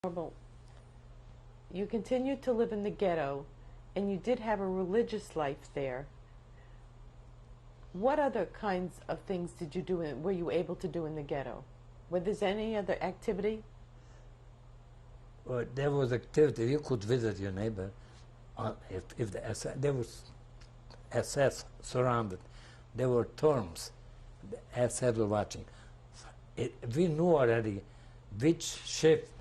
Horrible. You continued to live in the ghetto, and you did have a religious life there. What other kinds of things did you do? Were you able to do in the ghetto? Were there any other activity? Well, there was activity. You could visit your neighbor if the SS, there was SS surrounded. There were terms. The SS were watching. We knew already which shift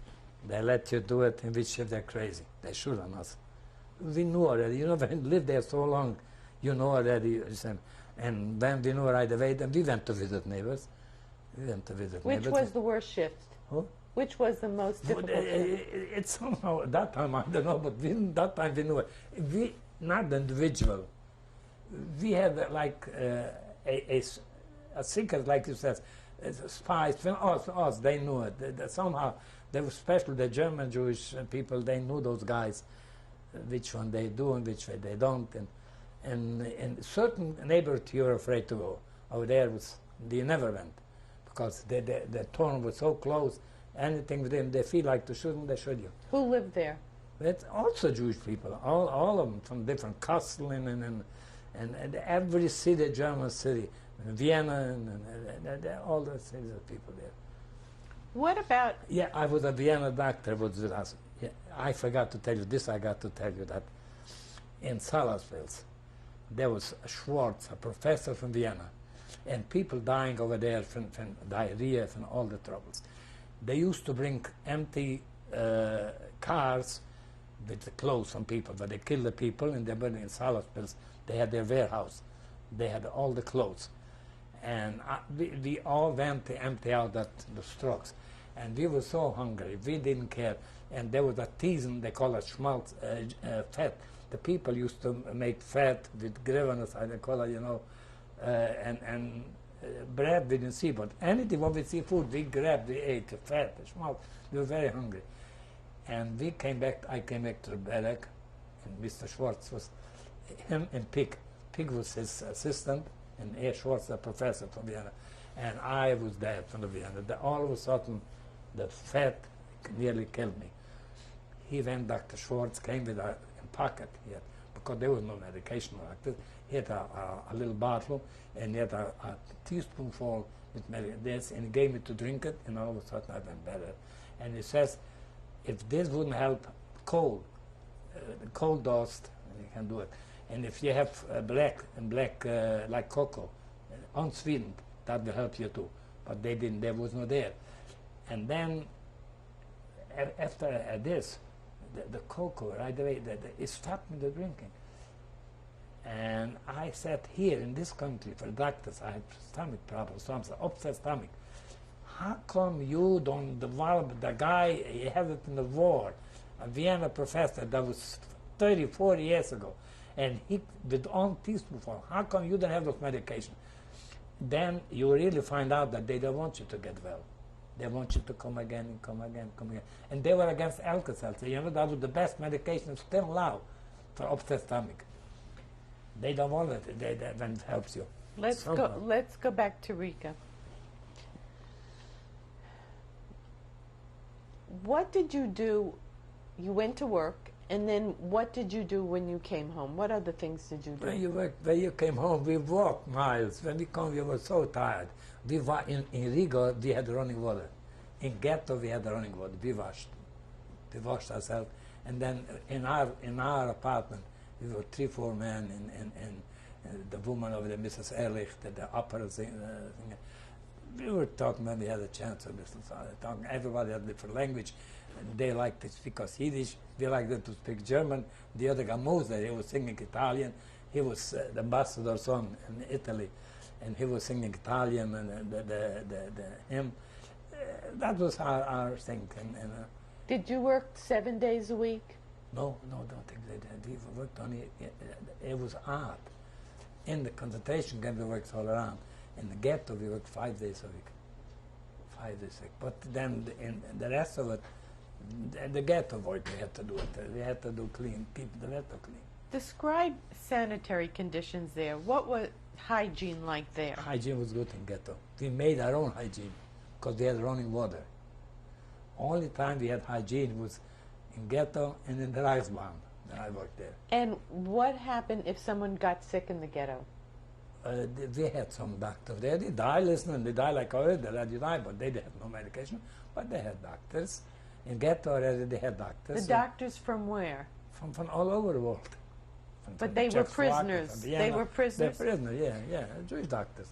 they let you do it and which shift they're crazy. They shoot on us. We knew already. You know, when you live there so long, you know already. And when we knew right away, then we went to visit neighbors. Which was the worst shift? Huh? Which was the most difficult shift? It's somehow, at that time, I don't know, but that time we knew it. We, not the individual. We had like a secret, like you said, spies, us, they knew it. Somehow, they were especially the German Jewish people, they knew those guys, which one they do and which way they don't. And in certain neighborhood you're afraid to go. Over there, they never went, because the town was so close, anything with them, they feel like to shoot them, they shoot you. Who lived there? It's also Jewish people, all of them from different castles and every city, German city, Vienna, and all the cities of people there. What about... Yeah, I was a Vienna doctor, was with us. Yeah, I forgot to tell you this, I got to tell you that in Salisbury, there was Schwartz, a professor from Vienna, and people dying over there from diarrhea and all the troubles. They used to bring empty cars with the clothes from people, but they killed the people, and they were in Salisbury. They had their warehouse. They had all the clothes. And we all went to empty out the trucks. And we were so hungry, we didn't care. And there was a teasen, they call it schmaltz, fat. The people used to make fat with grivenes, I call it, you know, and bread we didn't see, but anything what we see food, we grabbed, we ate the fat, the schmaltz. We were very hungry. And I came back to the barrack, and Mr. Schwartz was, him and Pig. Pig was his assistant, and A. Schwartz, the professor from Vienna. And I was there from the Vienna. All of a sudden, the fat nearly killed me. He went, Dr. Schwartz came with a pocket here, because there was no medication like this. He had a little bottle, and he had a teaspoonful with this, and he gave me to drink it, and all of a sudden I went better. And he says, if this wouldn't help cold dust, you can do it. And if you have black like cocoa, unsweetened, that will help you too. But they didn't, there was no there. And then after this, the cocoa, right away, it stopped me the drinking. And I said, here in this country, for doctors, I have stomach problems, so I'm upset stomach. How come you don't develop the guy, he had it in the war, a Vienna professor that was 30, 40 years ago, and he, with one teaspoonful, how come you don't have those medications? Then you really find out that they don't want you to get well. They want you to come again and come again, come again. And they were against Alka-Seltzer. You know, that was the best medication still now for upset stomach. They don't want it when it helps you. Let's go back to Riga. What did you do? You went to work, and then what did you do when you came home? What other things did you do? When you came home, we walked miles. When we come, we were so tired. In Riga, we had running water. In ghetto, we had running water. We washed ourselves. And then in our apartment, we were 3, 4 men, and the woman over there, Mrs. Ehrlich, the opera singer. We were talking when we had a chance to listen to talking. Everybody had a different language. They liked to speak Yiddish. We liked to speak German. The other guy, Moser, he was singing Italian. He was the ambassador's son in Italy, and he was singing Italian and the hymn. That was our thing. Did you work 7 days a week? No, don't think they did. We worked only, it was art. In the concentration camp, we worked all around. In the ghetto, we worked 5 days a week. 5 days a week. But then in the rest of it, the ghetto work, we had to do it. We had to do clean, keep the ghetto clean. Describe sanitary conditions there. What was hygiene like there? Hygiene was good in ghetto. We made our own hygiene because we had running water. Only time we had hygiene was in ghetto and in the Reichsbahn when I worked there. And what happened if someone got sick in the ghetto? We had some doctors there. They die, listen, they die like others, they let you die, but they had no medication. But they had doctors. In ghetto already they had doctors. The doctors from where? From all over the world. But they were prisoners. They were prisoners? They're prisoners, yeah, Jewish doctors.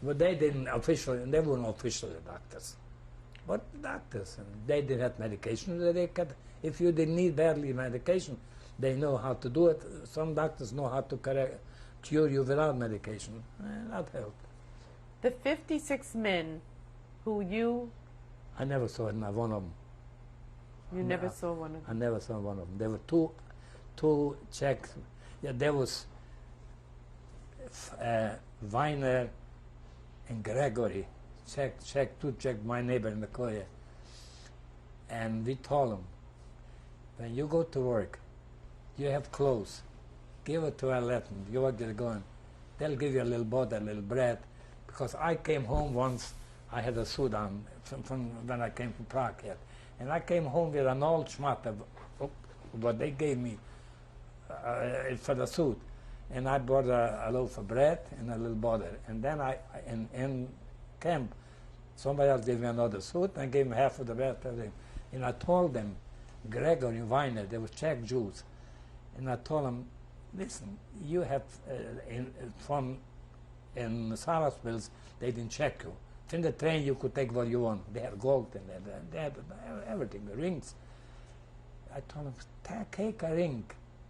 But they didn't officially, they weren't officially doctors. But doctors, and they didn't have medication. They could, if you didn't need badly medication, they know how to do it. Some doctors know how to cure you without medication. That helped. The 56 men who you... I never saw not one of them. You never saw one of them? I never saw one of them. There were two Czechs. Yeah, there was Weiner and Gregory. Two Czech, my neighbor in the Korea. And we told them, when you go to work, you have clothes, give it to a Latin, you work there going, they'll give you a little butter, a little bread, because I came home once, I had a suit on from when I came from Prague here, and I came home with an old schmatter, what they gave me for the suit, and I bought a loaf of bread and a little butter, and then in camp, somebody else gave me another suit, and I gave him half of the bread, and I told them, Gregory and Weiner, they were Czech Jews, and I told them, listen, you have, in Salasville, they didn't check you. In the train, you could take what you want. They had gold and they had everything, the rings. I told them, take a ring,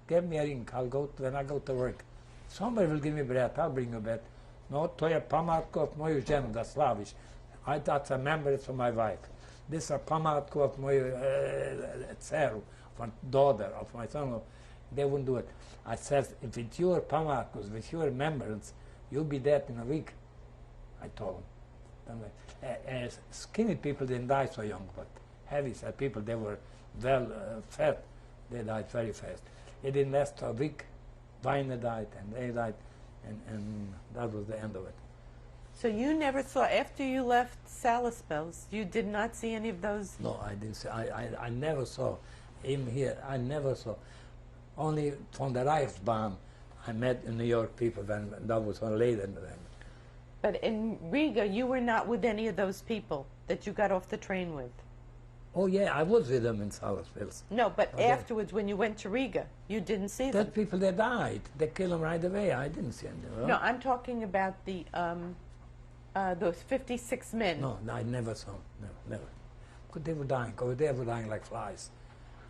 give me a ring, when I go to work. Somebody will give me bread, I'll bring you bread. No, to je památko od moju ženu, da slaviš. That's a memory for my wife. This is a památko of my dceru, of my daughter, of my son. They wouldn't do it. I said, if it's your pamatkos, with your remembrance, you'll be dead in a week. I told them. Skinny people didn't die so young, but heavy-set people, they were well fed. They died very fast. It didn't last a week. Weiner died, and they died, and that was the end of it. So you never saw, after you left Salispils, you did not see any of those? No, I didn't see. I never saw. Even here, I never saw. Only from the Reichsbahn, I met in New York people when that was later. But in Riga, you were not with any of those people that you got off the train with? Oh yeah, I was with them in Salisbury. No, but afterwards, when you went to Riga, you didn't see them? Those people, they died. They killed them right away. I didn't see them. No, I'm talking about the those 56 men. No, I never saw them. Never. Because they were dying. They were dying like flies.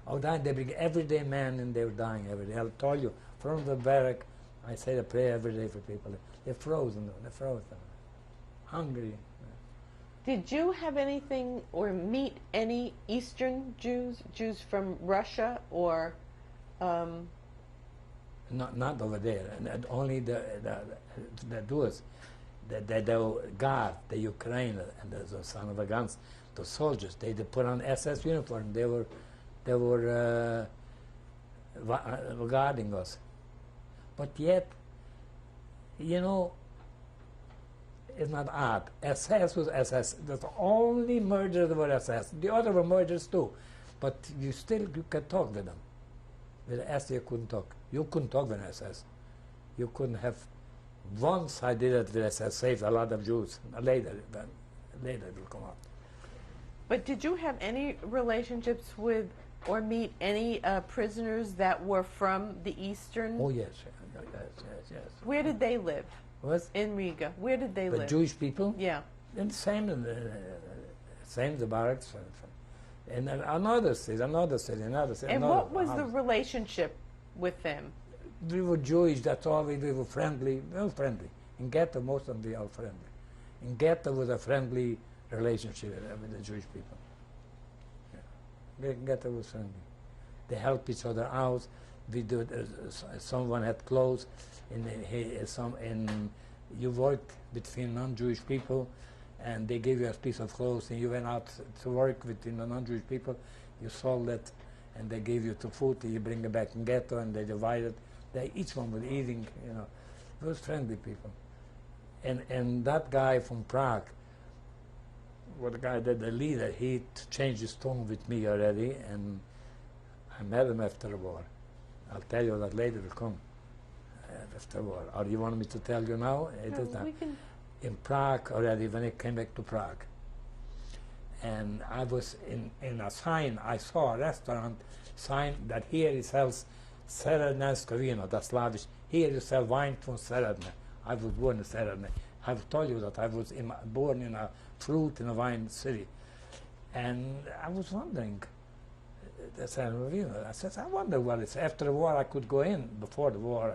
They bring everyday men, and they were dying every day. I'll tell you, from the barrack, I say a prayer every day for people. They're frozen. They're frozen. Hungry. Did you have anything or meet any Eastern Jews from Russia or? Not over there. And only the Jews, the guard, the Ukraine, and the son of a guns, the soldiers. They put on SS uniform. They were guarding us. But yet, you know, it's not odd. SS was SS. That's the only murder that were SS. The other were murders too. But you can talk with them. With SS you couldn't talk. You couldn't talk with SS. You couldn't have. Once I did it with SS, saved a lot of Jews. Later it will come out. But did you have any relationships with or meet any prisoners that were from the Eastern? Oh yes. Where did they live? What? In Riga. Where did they live? The Jewish people? Yeah. And same the barracks. And another city. And what was the relationship with them? We were Jewish, that's all. We were friendly, well friendly. In ghetto, most of them were all friendly. In ghetto was a friendly relationship with the Jewish people. Yeah. Ghetto was friendly. They helped each other out. We do. Someone had clothes, and you worked between non-Jewish people, and they gave you a piece of clothes, and you went out to work between the non-Jewish people. You sold it, and they gave you the food. And you bring it back in ghetto, and they divided. Each one was eating. You know, it was friendly people. And that guy from Prague what the guy did, the leader, he changed his tone with me already, and I met him after the war. I'll tell you that later will come after the war. Or you want me to tell you now? It is not. In Prague already, when I came back to Prague. And I was in a sign, I saw a restaurant sign that here it sells Serednjansko vino, that's Slavish. Here you sell wine from Seredne. I was born in Seredne. I've told you that I was born in a fruit in a wine city. And I was wondering, I said, I wonder what it's. After the war I could go in. Before the war,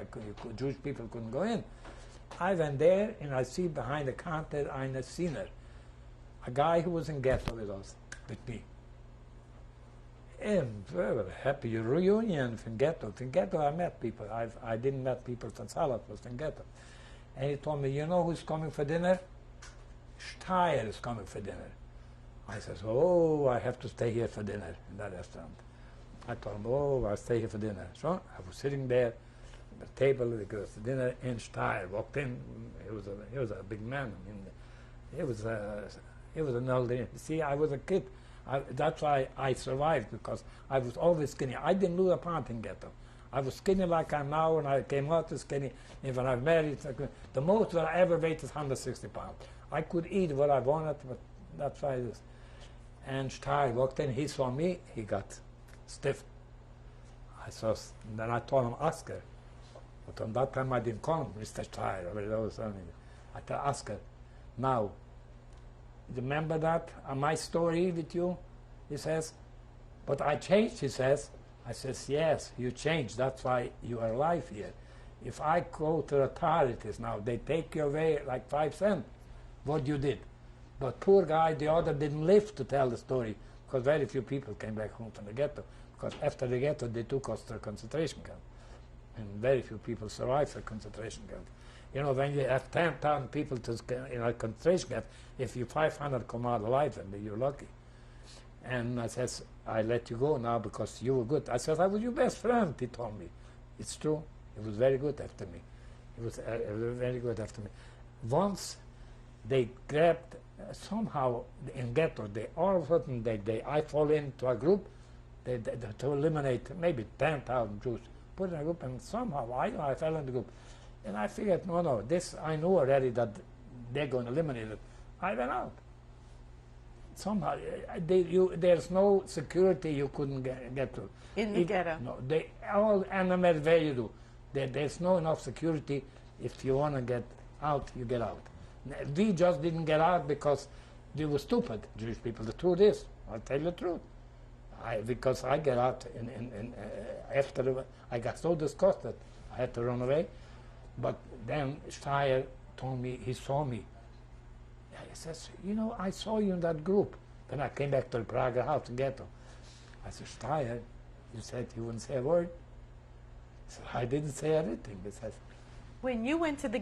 Jewish people couldn't go in. I went there and I see behind the counter eine Sinner, a guy who was in ghetto with us, with me. And we were happy reunion from ghetto. In ghetto I met people. I didn't met people from Salat, was in ghetto. And he told me, you know who's coming for dinner? Steyer is coming for dinner. I said, oh, I have to stay here for dinner in that restaurant. I told him, oh, I'll stay here for dinner. So I was sitting there at the table, it goes to dinner, and Steyer walked in. He was a big man. I mean, he was an elder. See, I was a kid. That's why I survived, because I was always skinny. I didn't lose a pound in ghetto. I was skinny like I'm now, and I came out as skinny. And when I married, the most that I ever weighed is 160 pounds. I could eat what I wanted, but that's why it is. And Steyer walked in, he saw me, he got stiff. Then I told him, Oscar. But on that time I didn't call him Mr. Steyer. I told Oscar, now, remember that, my story with you? He says, but I changed, he says. I says, yes, you changed, that's why you are alive here. If I go to the authorities now, they take you away like 5 cents, what you did. But poor guy, the other didn't live to tell the story, because very few people came back home from the ghetto, because after the ghetto they took us to a concentration camp. And very few people survived the concentration camp. You know, when you have 10,000 people in a concentration camp, if you 500 come out alive, then you're lucky. And I says, I let you go now because you were good. I said, I was your best friend, he told me. It's true. He was very good after me. He was very good after me. Once they grabbed, somehow in ghetto, all of a sudden I fall into a group to eliminate maybe 10,000 Jews. Put in a group, and somehow I fell in the group. And I figured, no, this I knew already that they're going to eliminate it. I went out. Somehow, there's no security you couldn't get to. In the ghetto? No, no matter where you do. There's no enough security. If you want to get out, you get out. We just didn't get out because we were stupid, Jewish people. The truth is, I'll tell you the truth. Because I get out after I got so disgusted, I had to run away. But then Steyer told me, he saw me. He says, you know, I saw you in that group. Then I came back to the Prague house in ghetto. I said, Steyer, you said you wouldn't say a word? He said, I didn't say anything. He says, when you went to the